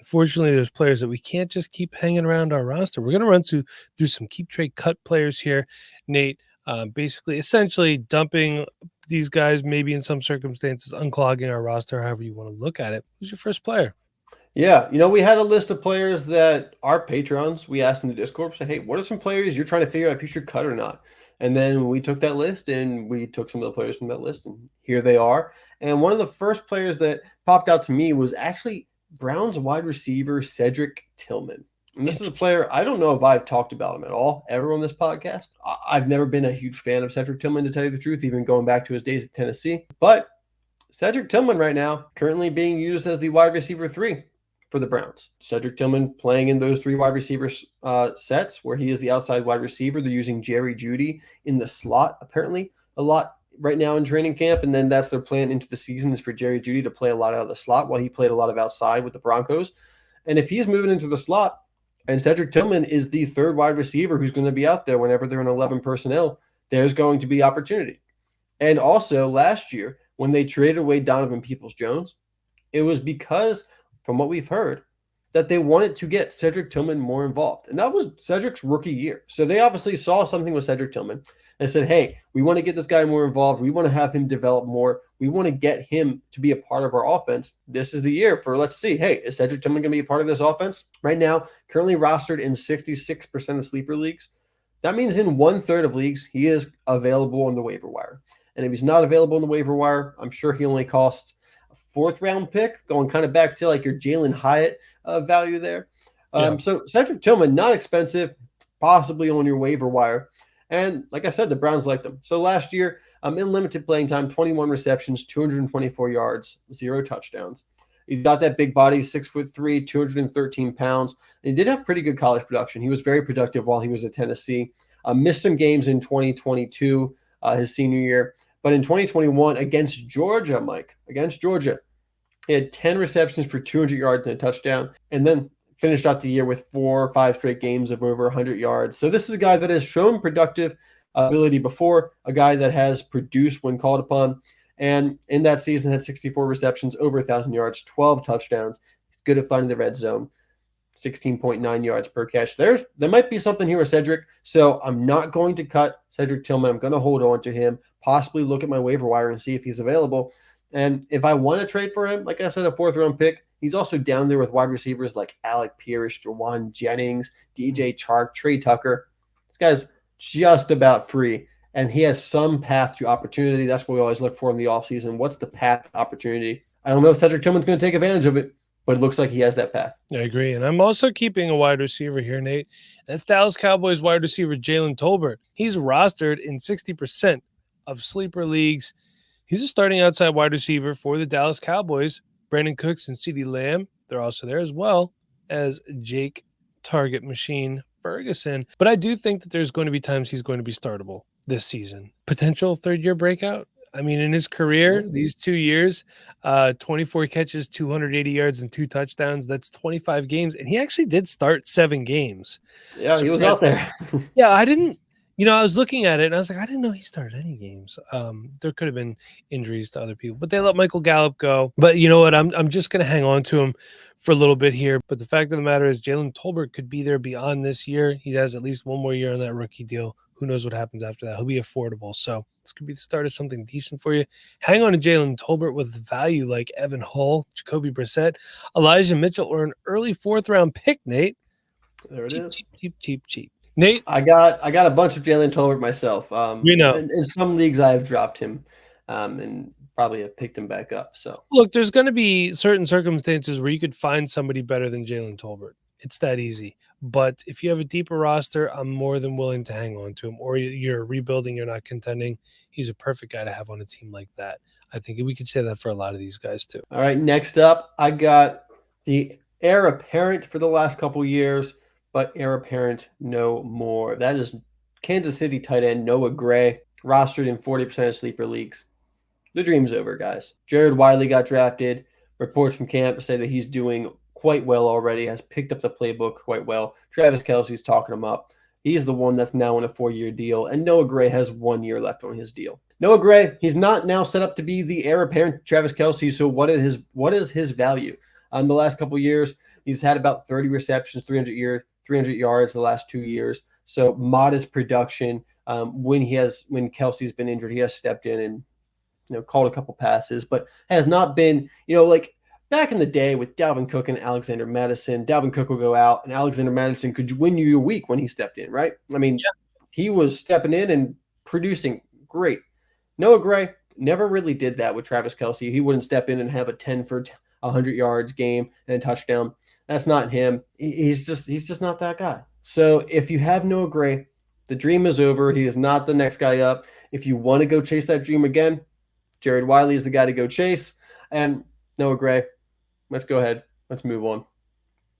unfortunately, there's players that we can't just keep hanging around our roster. We're going to run through some keep trade cut players here, Nate. Basically, essentially dumping these guys, maybe in some circumstances, unclogging our roster, however you want to look at it. Who's your first player? Yeah, we had a list of players that are patrons. We asked in the Discord, say, hey, what are some players you're trying to figure out if you should cut or not? And then we took that list and we took some of the players from that list, and here they are. And one of the first players that popped out to me was actually Browns wide receiver Cedric Tillman. And this is a player, I don't know if I've talked about him at all ever on this podcast. I've never been a huge fan of Cedric Tillman, to tell you the truth, even going back to his days at Tennessee. But Cedric Tillman right now currently being used as the wide receiver 3 for the Browns. Cedric Tillman playing in those 3 wide receiver sets where he is the outside wide receiver. They're using Jerry Jeudy in the slot apparently a lot right now in training camp, and then that's their plan into the season is for Jerry Jeudy to play a lot out of the slot while he played a lot of outside with the Broncos. And if he's moving into the slot and Cedric Tillman is the 3rd wide receiver who's going to be out there whenever they're in 11 personnel, there's going to be opportunity. And also last year when they traded away Donovan Peoples-Jones, it was because, from what we've heard, that they wanted to get Cedric Tillman more involved. And that was Cedric's rookie year. So they obviously saw something with Cedric Tillman and said, hey, we want to get this guy more involved. We want to have him develop more. We want to get him to be a part of our offense. This is the year for, let's see, hey, is Cedric Tillman going to be a part of this offense? Right now, currently rostered in 66% of sleeper leagues. That means in 1/3 of leagues, he is available on the waiver wire. And if he's not available on the waiver wire, I'm sure he only costs 4th round pick, going kind of back to like your Jalen Hyatt value there. So Cedric Tillman, not expensive, possibly on your waiver wire. And like I said, the Browns like them. So last year, in limited playing time, 21 receptions, 224 yards, 0 touchdowns. He's got that big body, 6'3", 213 pounds. And he did have pretty good college production. He was very productive while he was at Tennessee. Missed some games in 2022, his senior year. But in 2021, against Georgia, he had 10 receptions for 200 yards and a touchdown, and then finished out the year with 4 or 5 straight games of over 100 yards. So this is a guy that has shown productive ability before, a guy that has produced when called upon, and in that season had 64 receptions, over 1,000 yards, 12 touchdowns. He's good at finding the red zone, 16.9 yards per catch. There might be something here with Cedric, so I'm not going to cut Cedric Tillman. I'm going to hold on to him, possibly look at my waiver wire and see if he's available. And if I want to trade for him, like I said, a 4th round pick, he's also down there with wide receivers like Alec Pierce, Jawan Jennings, DJ Chark, Trey Tucker. This guy's just about free, and he has some path to opportunity. That's what we always look for in the offseason. What's the path to opportunity? I don't know if Cedric Tillman's going to take advantage of it, but it looks like he has that path. I agree. And I'm also keeping a wide receiver here, Nate. That's Dallas Cowboys wide receiver Jalen Tolbert. He's rostered in 60% of sleeper leagues. He's a starting outside wide receiver for the Dallas Cowboys. Brandon Cooks and CeeDee Lamb, they're also there, as well as Jake Target Machine Ferguson. But I do think that there's going to be times he's going to be startable this season. Potential 3rd-year breakout. I mean, in his career, these 2 years, 24 catches, 280 yards, and 2 touchdowns. That's 25 games. And he actually did start 7 games. Yeah, he was out there. Yeah, I didn't. I was looking at it, and I was like, I didn't know he started any games. There could have been injuries to other people, but they let Michael Gallup go. But you know what? I'm just going to hang on to him for a little bit here. But the fact of the matter is Jalen Tolbert could be there beyond this year. He has at least 1 more year on that rookie deal. Who knows what happens after that? He'll be affordable. So this could be the start of something decent for you. Hang on to Jalen Tolbert with value like Evan Hull, Jacoby Brissett, Elijah Mitchell, or an early 4th round pick, Nate. There it is. Cheap. Nate, I got a bunch of Jalen Tolbert myself. In some leagues I have dropped him, and probably have picked him back up. So look, there's going to be certain circumstances where you could find somebody better than Jalen Tolbert. It's that easy. But if you have a deeper roster, I'm more than willing to hang on to him. Or you're rebuilding, you're not contending. He's a perfect guy to have on a team like that. I think we could say that for a lot of these guys too. All right, next up, I got the heir apparent for the last couple years, but heir apparent no more. That is Kansas City tight end Noah Gray, rostered in 40% of sleeper leagues. The dream's over, guys. Jared Wiley got drafted. Reports from camp say that he's doing quite well already, has picked up the playbook quite well. Travis Kelce's talking him up. He's the one that's now on a 4-year deal, and Noah Gray has 1 year left on his deal. Noah Gray, he's not now set up to be the heir apparent to Travis Kelce, so what is his value? The last couple years, He's had about 30 receptions, 300 yards the last 2 years. So modest production. When Kelsey's been injured, he has stepped in and called a couple passes, but has not been, like back in the day with Dalvin Cook and Alexander Madison. Dalvin Cook will go out and Alexander Madison could win you your week when he stepped in, right? I mean, he was stepping in and producing great. Noah Gray never really did that with Travis Kelce. He wouldn't step in and have a 10 for 100 yards game and a touchdown. That's not him. He's just not that guy. So if you have Noah Gray, the dream is over. He is not the next guy up. If you want to go chase that dream again, Jared Wiley is the guy to go chase. And Noah Gray, let's go ahead. Let's move on.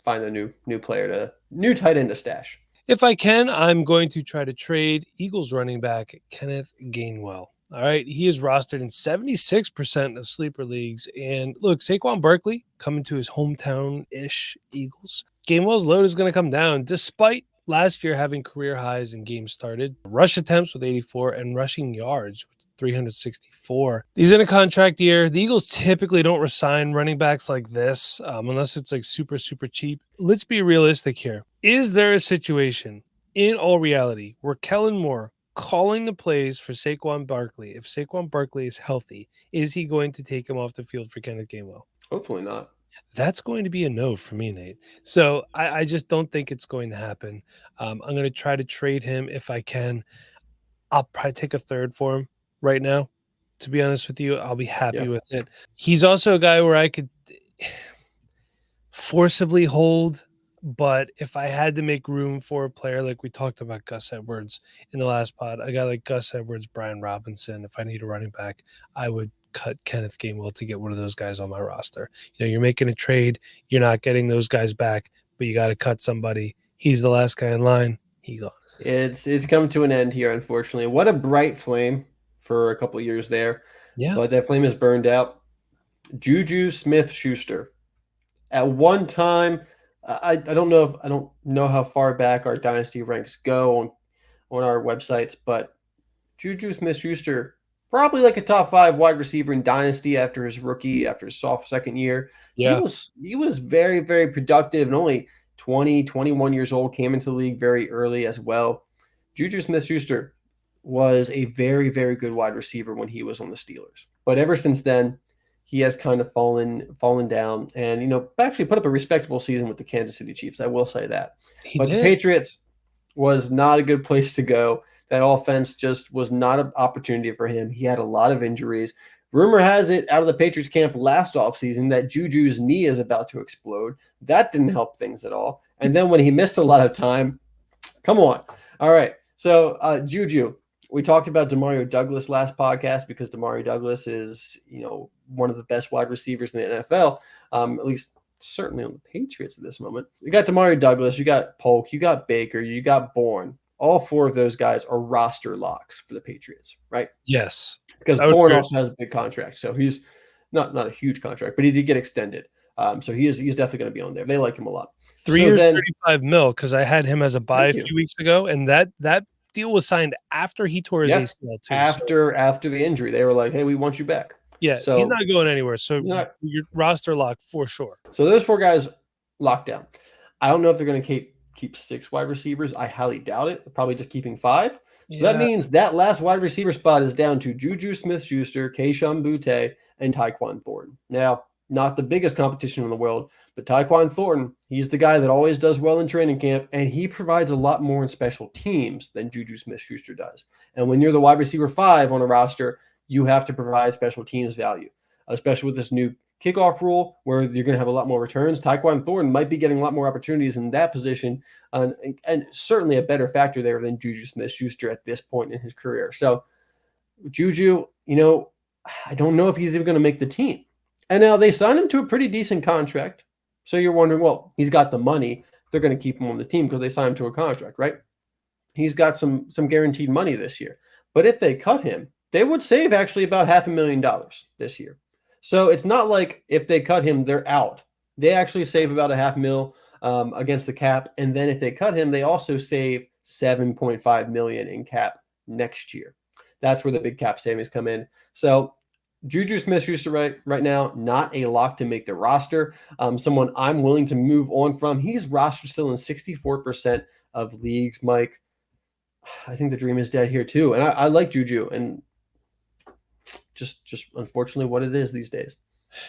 Find a new tight end to stash. If I can, I'm going to try to trade Eagles running back Kenneth Gainwell. All right. He is rostered in 76% of sleeper leagues. And look, Saquon Barkley coming to his hometown-ish Eagles. Gainwell's load is going to come down despite last year having career highs in games started. Rush attempts with 84 and rushing yards with 364. He's in a contract year. The Eagles typically don't resign running backs like this unless it's like super, super cheap. Let's be realistic here. Is there a situation in all reality where Kellen Moore calling the plays for Saquon Barkley, if Saquon Barkley is healthy, is he going to take him off the field for Kenneth Gainwell? Hopefully not. That's going to be a no for me, Nate. So I just don't think it's going to happen. I'm going to try to trade him if I can. I'll probably take a third for him right now. To be honest with you, I'll be happy with it. He's also a guy where I could forcibly hold, but if I had to make room for a player like we talked about Gus Edwards in the last pod, a guy like Gus Edwards, Brian Robinson, if I need a running back, I would cut Kenneth Gainwell to get one of those guys on my roster. You're making a trade, you're not getting those guys back, but you got to cut somebody. He's the last guy in line. He gone. It's come to an end here, unfortunately. What a bright flame for a couple years there. Yeah. But that flame is burned out. Juju Smith-Schuster. At one time, I don't know how far back our dynasty ranks go on our websites, but Juju Smith-Schuster, probably like a top 5 wide receiver in dynasty after his soft second year. Yeah. He was very, very productive and only 20, 21 years old, came into the league very early as well. Juju Smith-Schuster was a very, very good wide receiver when he was on the Steelers. But ever since then, he has kind of fallen down and, actually put up a respectable season with the Kansas City Chiefs. I will say that. But the Patriots was not a good place to go. That offense just was not an opportunity for him. He had a lot of injuries. Rumor has it out of the Patriots camp last offseason that Juju's knee is about to explode. That didn't help things at all. And then when he missed a lot of time, come on. All right. So Juju, we talked about Demario Douglas last podcast because Demario Douglas is, one of the best wide receivers in the NFL, at least certainly on the Patriots at this moment. You got Demario Douglas, you got Polk, you got Baker, you got Bourne. All 4 of those guys are roster locks for the Patriots, right? Yes. Because Bourne also has a big contract. So he's not a huge contract, but he did get extended. So he's definitely going to be on there. They like him a lot. 3 years, $35 million, because I had him as a buy a few weeks ago, and that deal was signed after he tore his ACL too. After the injury, they were like, "Hey, we want you back." Yeah, so he's not going anywhere. So your roster lock for sure. So those 4 guys locked down. I don't know if they're going to keep 6 wide receivers. I highly doubt it. They're probably just keeping 5. So that means that last wide receiver spot is down to Juju Smith-Schuster, Kayshon Boutte, and Tyquan Thornton. Now, not the biggest competition in the world, but Tyquan Thornton, he's the guy that always does well in training camp, and he provides a lot more in special teams than Juju Smith-Schuster does. And when you're the wide receiver 5 on a roster, you have to provide special teams value, especially with this new kickoff rule where you're going to have a lot more returns. Tyquan Thornton might be getting a lot more opportunities in that position and certainly a better factor there than Juju Smith-Schuster at this point in his career. So Juju, I don't know if he's even going to make the team. And now they signed him to a pretty decent contract. So you're wondering, well, he's got the money. They're going to keep him on the team because they signed him to a contract, right? He's got some guaranteed money this year. But if they cut him, they would save actually about $500,000 this year. So it's not like if they cut him, they're out. They actually save about $500,000 against the cap. And then if they cut him, they also save $7.5 million in cap next year. That's where the big cap savings come in. So Juju Smith-Schuster right now, not a lock to make the roster. Someone I'm willing to move on from. He's rostered still in 64% of leagues, Mike. I think the dream is dead here too. And I like Juju, and just unfortunately what it is these days.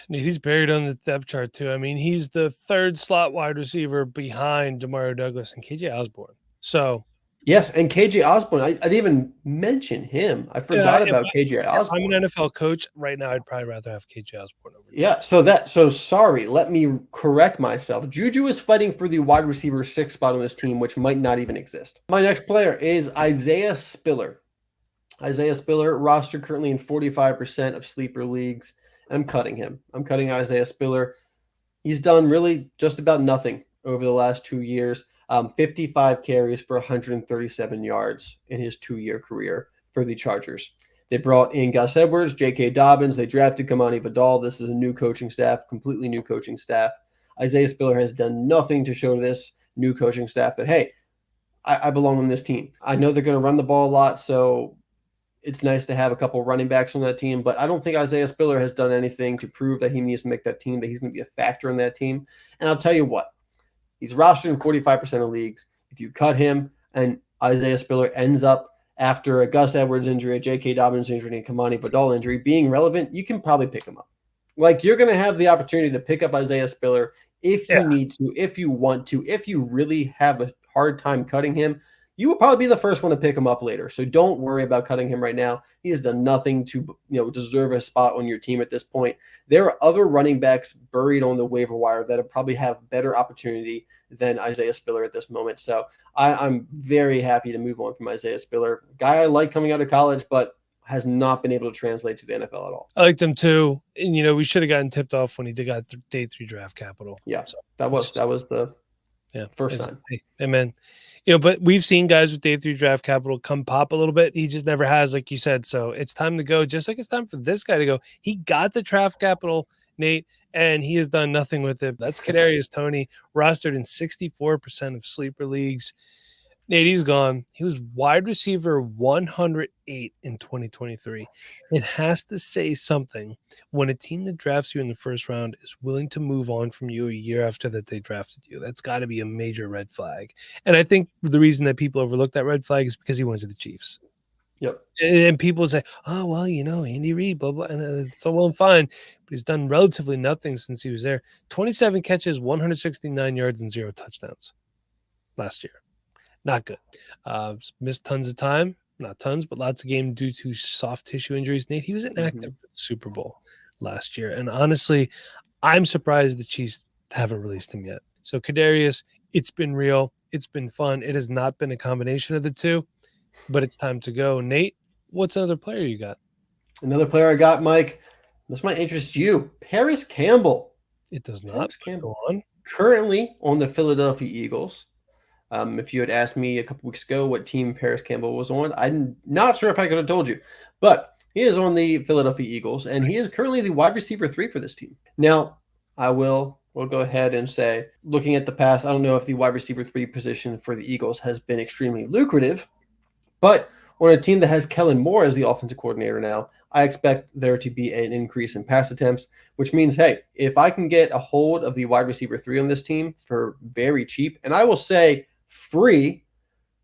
He's buried on the depth chart too. I mean, he's the third slot wide receiver behind Demario Douglas and KJ Osborne. So yes, and KJ Osborne, I didn't even mention him. I forgot about KJ Osborne. I'm an NFL coach right now. I'd probably rather have KJ Osborne over. Yeah, so sorry. Let me correct myself. Juju is fighting for the wide receiver 6 spot on this team, which might not even exist. My next player is Isaiah Spiller. Isaiah Spiller, rostered currently in 45% of sleeper leagues. I'm cutting him. I'm cutting Isaiah Spiller. He's done really just about nothing over the last 2 years. 55 carries for 137 yards in his 2-year career for the Chargers. They brought in Gus Edwards, J.K. Dobbins. They drafted Kamani Vidal. This is a new coaching staff, completely new coaching staff. Isaiah Spiller has done nothing to show this new coaching staff that, hey, I belong on this team. I know they're going to run the ball a lot, so it's nice to have a couple running backs on that team, but I don't think Isaiah Spiller has done anything to prove that he needs to make that team, that he's going to be a factor in that team. And I'll tell you what, he's rostered in 45% of leagues. If you cut him and Isaiah Spiller ends up after a Gus Edwards injury, a J.K. Dobbins injury, and Kamani Vidal injury being relevant, you can probably pick him up. Like, you're going to have the opportunity to pick up Isaiah Spiller if you need to, if you want to, if you really have a hard time cutting him. You will probably be the first one to pick him up later. So don't worry about cutting him right now. He has done nothing to, deserve a spot on your team at this point. There are other running backs buried on the waiver wire that probably have better opportunity than Isaiah Spiller at this moment. So I'm very happy to move on from Isaiah Spiller. Guy I like coming out of college, but has not been able to translate to the NFL at all. I liked him too. And, we should have gotten tipped off when he got day 3 draft capital. Yeah, so that was the first time. Amen. But we've seen guys with day 3 draft capital come pop a little bit. He just never has, like you said. So it's time to go. Just like it's time for this guy to go. He got the draft capital, Nate, and he has done nothing with it. That's Kadarius Toney, rostered in 64% of sleeper leagues. Nate, he's gone. He was wide receiver 108 in 2023. It has to say something when a team that drafts you in the first round is willing to move on from you a year after that they drafted you. That's got to be a major red flag. And I think the reason that people overlook that red flag is because he went to the Chiefs. Yep. And people say, oh, well, Andy Reid, blah, blah. And it's all well and fine. But he's done relatively nothing since he was there. 27 catches, 169 yards, and 0 touchdowns last year. Not good. Missed tons of time. Not tons, but lots of games due to soft tissue injuries. Nate, he was inactive for the Super Bowl last year. And honestly, I'm surprised the Chiefs haven't released him yet. So Kadarius, it's been real. It's been fun. It has not been a combination of the two, but it's time to go. Nate, what's another player you got? Another player I got, Mike. This might interest you. Parris Campbell. It does not. Parris Campbell. Go on. Currently on the Philadelphia Eagles. If you had asked me a couple weeks ago what team Parris Campbell was on, I'm not sure if I could have told you. But he is on the Philadelphia Eagles, and he is currently the wide receiver 3 for this team. Now, we'll go ahead and say, looking at the past, I don't know if the wide receiver 3 position for the Eagles has been extremely lucrative, but on a team that has Kellen Moore as the offensive coordinator now, I expect there to be an increase in pass attempts, which means, hey, if I can get a hold of the wide receiver 3 on this team for very cheap, and I will say free,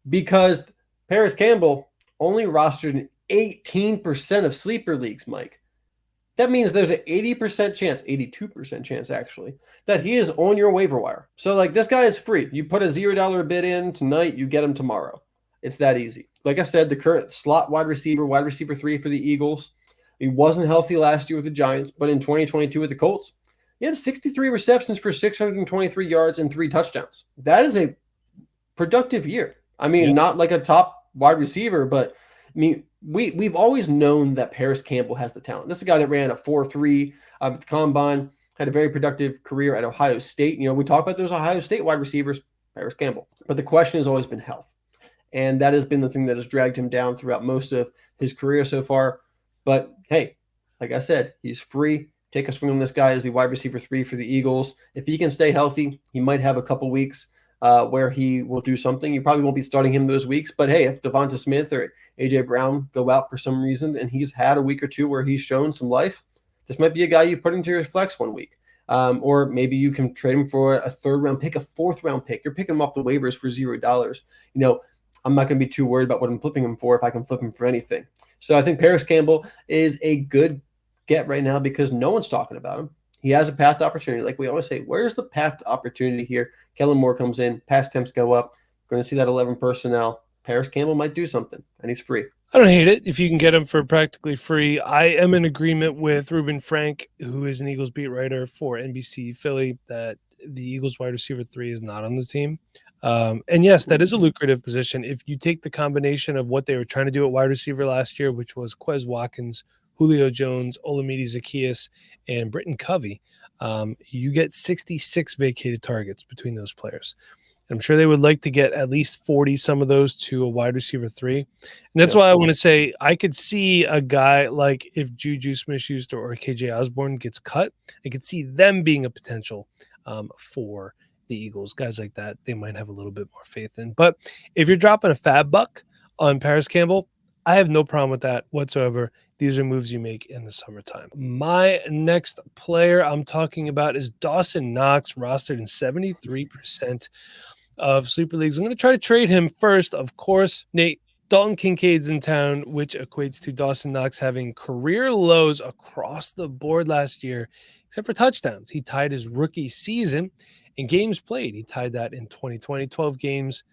because Parris Campbell only rostered in 18% of sleeper leagues, Mike. That means there's an 80% chance, 82% chance actually, that he is on your waiver wire. So this guy is free. You put a $0 bid in tonight, you get him tomorrow. It's that easy. Like I said, the current slot wide receiver 3 for the Eagles. He wasn't healthy last year with the Giants, but in 2022 with the Colts, he had 63 receptions for 623 yards and 3 touchdowns. That is a productive year. Not like a top wide receiver, but we've always known that Parris Campbell has the talent. This is a guy that ran a 4.3 at the combine, had a very productive career at Ohio State. We talk about those Ohio State wide receivers, Parris Campbell. But the question has always been health. And that has been the thing that has dragged him down throughout most of his career so far. But hey, like I said, he's free. Take a swing on this guy as the wide receiver 3 for the Eagles. If he can stay healthy, he might have a couple weeks where he will do something. You probably won't be starting him those weeks, but hey, if Devonta Smith or AJ Brown go out for some reason and he's had a week or two where he's shown some life, this might be a guy you put into your flex one week. Or maybe you can trade him for a 3rd round pick, a 4th round pick. You're picking him off the waivers for $0. I'm not going to be too worried about what I'm flipping him for if I can flip him for anything. So I think Parris Campbell is a good get right now because no one's talking about him. He has a path to opportunity. Like we always say, where's the path to opportunity here? Kellen Moore comes in, pass attempts go up. Going to see that 11 personnel. Parris Campbell might do something, and he's free. I don't hate it if you can get him for practically free. I am in agreement with Ruben Frank, who is an Eagles beat writer for NBC Philly, that the Eagles wide receiver 3 is not on the team. And yes, that is a lucrative position. If you take the combination of what they were trying to do at wide receiver last year, which was Quez Watkins, Julio Jones, Olamide Zaccheaus, and Britton Covey, you get 66 vacated targets between those players. I'm sure they would like to get at least 40 some of those to a wide receiver 3. And that's why I want to say I could see a guy like if Juju Smith-Schuster or KJ Osborne gets cut, I could see them being a potential for the Eagles. Guys like that, they might have a little bit more faith in. But if you're dropping a fab buck on Parris Campbell, I have no problem with that whatsoever. These are moves you make in the summertime. My next player I'm talking about is Dawson Knox, rostered in 73% of sleeper leagues. I'm going to try to trade him first, of course. Nate, Dalton Kincaid's in town, which equates to Dawson Knox having career lows across the board last year, except for touchdowns. He tied his rookie season in games played. He tied that in 2020, 12 games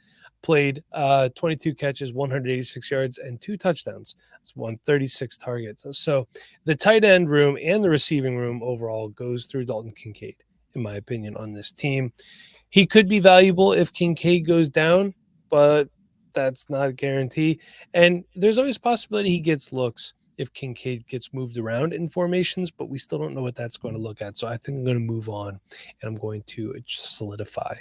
played, 22 catches, 186 yards, and 2 touchdowns. That's 136 targets. So the tight end room and the receiving room overall goes through Dalton Kincaid, in my opinion, on this team. He could be valuable if Kincaid goes down, but that's not a guarantee. And there's always a possibility he gets looks if Kincaid gets moved around in formations, but we still don't know what that's going to look at. So I think I'm going to move on and I'm going to solidify.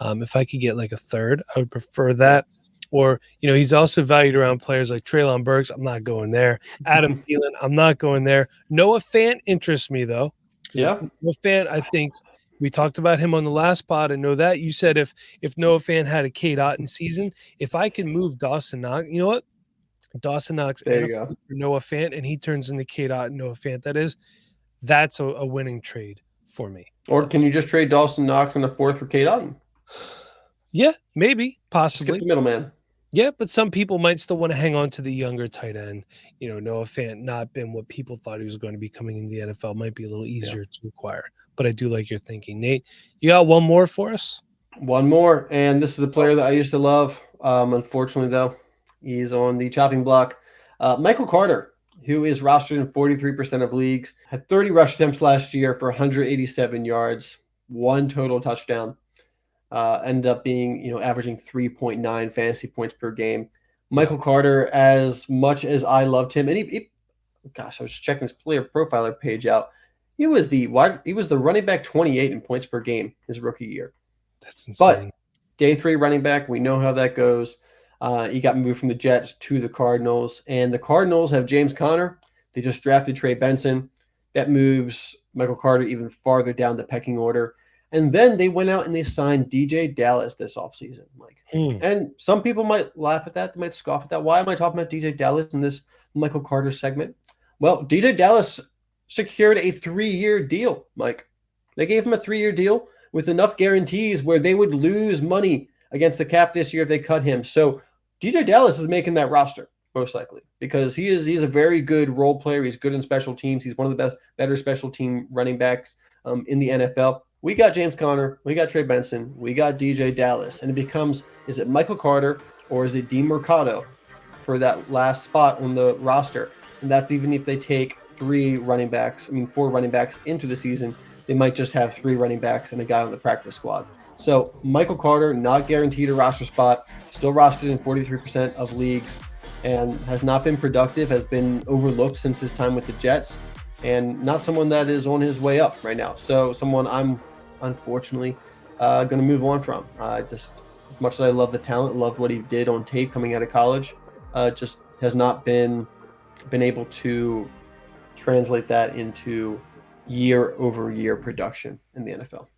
If I could get like a 3rd, I would prefer that. Or, he's also valued around players like Treylon Burks. I'm not going there. Adam Thielen, I'm not going there. Noah Fant interests me, though. Yeah. Noah Fant, I think we talked about him on the last pod. I know that. You said if Noah Fant had a Cade Otton season, if I can move Dawson Knox, you know what? Dawson Knox There and you go. Noah Fant, and he turns into Cade Otton, Noah Fant, that's a winning trade for me. Or can you just trade Dawson Knox in the 4th for Cade Otton? Yeah, maybe, possibly. Skip the middleman. Yeah, but some people might still want to hang on to the younger tight end. Noah Fant not been what people thought he was going to be coming into the NFL. Might be a little easier to acquire. But I do like your thinking. Nate, you got one more for us? One more, and this is a player that I used to love. Unfortunately, though, he's on the chopping block. Michael Carter, who is rostered in 43% of leagues, had 30 rush attempts last year for 187 yards, 1 total touchdown. Ended up being, averaging 3.9 fantasy points per game. Michael Carter, as much as I loved him, and I was checking his player profiler page out. He was the running back 28 in points per game his rookie year. That's insane. But day 3 running back, we know how that goes. He got moved from the Jets to the Cardinals, and the Cardinals have James Conner. They just drafted Trey Benson. That moves Michael Carter even farther down the pecking order. And then they went out and they signed DJ Dallas this offseason, Mike. And some people might laugh at that. They might scoff at that. Why am I talking about DJ Dallas in this Michael Carter segment? Well, DJ Dallas secured a 3-year deal, Mike. They gave him a 3-year deal with enough guarantees where they would lose money against the cap this year if they cut him. So DJ Dallas is making that roster, most likely, because he's a very good role player. He's good in special teams. He's one of the better special team running backs in the NFL. We got James Conner, we got Trey Benson, we got DJ Dallas, and it becomes, is it Michael Carter or is it Dean Mercado for that last spot on the roster? And that's even if they take 4 running backs into the season, they might just have 3 running backs and a guy on the practice squad. So Michael Carter, not guaranteed a roster spot, still rostered in 43% of leagues, and has not been productive, has been overlooked since his time with the Jets, and not someone that is on his way up right now. So someone I'm unfortunately going to move on from. Just as much as I love the talent, loved what he did on tape coming out of college, just has not been able to translate that into year-over-year production in the NFL.